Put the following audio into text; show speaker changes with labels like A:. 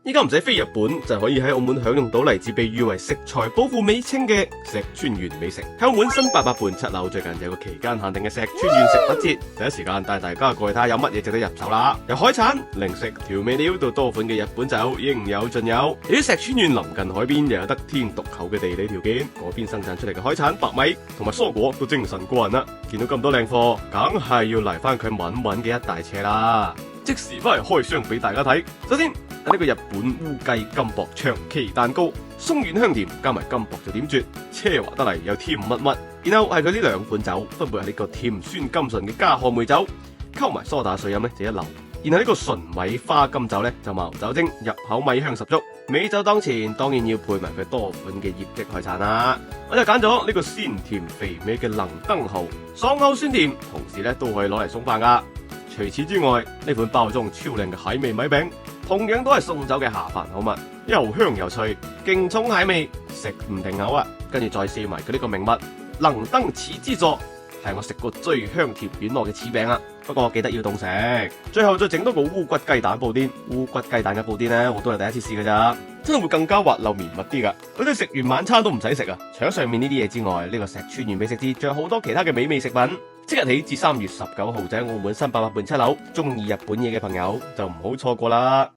A: 依家唔使飛日本就可以喺澳門享用到嚟自被譽為食材寶庫美稱嘅石川縣美食。喺澳門新88畔7樓最近有個期間限定嘅石川縣食品節，第一時間帶大家過去睇下有乜嘢值得入手啦。由海產、零食、調味料到多款嘅日本酒，應有盡有。由於石川縣臨近海邊，又有得天獨厚嘅地理條件，嗰邊生產出嚟嘅海產、白米同埋蔬果都精神過人啦。見到咁多靚貨，梗係要嚟翻佢穩穩嘅一大車啦！即時翻嚟開箱俾大家睇。首先呢個日本烏雞金箔長崎蛋糕，鬆軟香甜，加埋金箔就點絕，奢華得嚟又甜蜜蜜。然後係佢呢兩款酒，分別係呢個甜酸甘醇嘅加賀梅酒，溝埋梳打水飲呢就一流。然後呢個純米花金酒呢就冇酒精，入口米香十足。美酒當前，當然要配埋佢多款嘅葉績海產啦。我就揀咗呢個鮮甜肥美嘅能登蠔，爽口酸甜，同時呢都可以攞嚟送飯噶。除此之外，呢款包裝超靚嘅蟹味米餅，同樣都係送酒嘅下飯好物，又香又脆，勁重蟹味，食唔停口啊！跟住再試埋佢呢個名物能登柿之助，係我食過最香甜軟糯嘅柿餅啊！不過記得要凍食。最後再整多個烏骨雞蛋布甸，烏骨雞蛋嘅布甸呢，我都係第一次試㗎咋，真係會更加滑溜綿密啲噶。好似食完晚餐都唔使食啊！除咗上面呢啲嘢之外，呢個石川縣美食節仲有好多其他嘅美味食品。即日起至3月19號，就喺澳門新88畔7樓，中意日本嘢嘅朋友就唔好錯過啦！